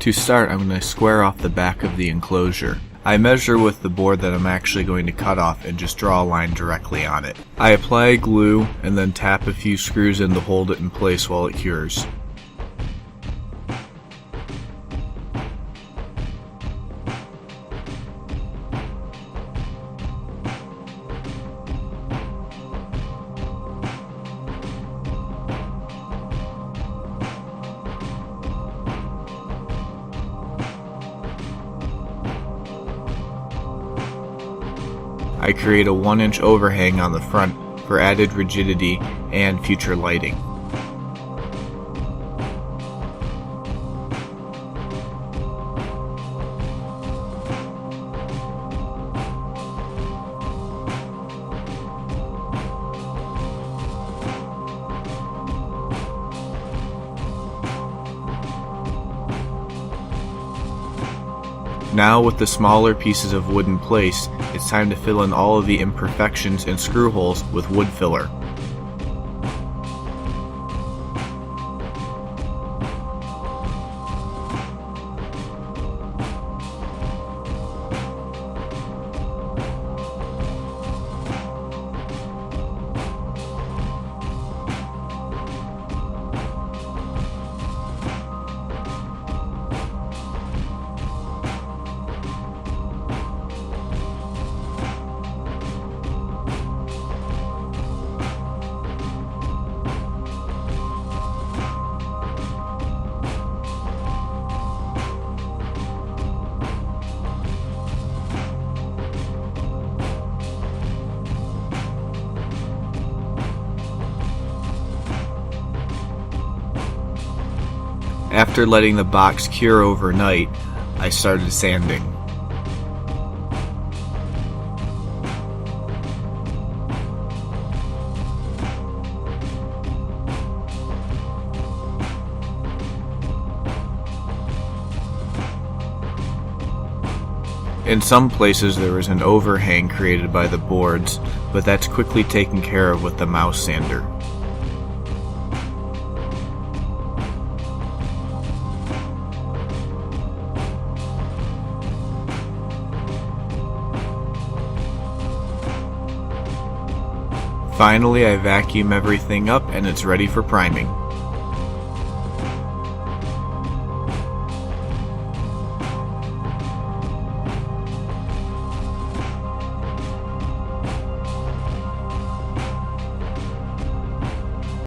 To start, I'm going to square off the back of the enclosure. I measure with the board that I'm actually going to cut off and just draw a line directly on it. I apply glue and then tap a few screws in to hold it in place while it cures. I create a 1-inch overhang on the front for added rigidity and future lighting. Now, with the smaller pieces of wood in place, it's time to fill in all of the imperfections and screw holes with wood filler. After letting the box cure overnight, I started sanding. In some places there was an overhang created by the boards, but that's quickly taken care of with the mouse sander. Finally, I vacuum everything up and it's ready for priming.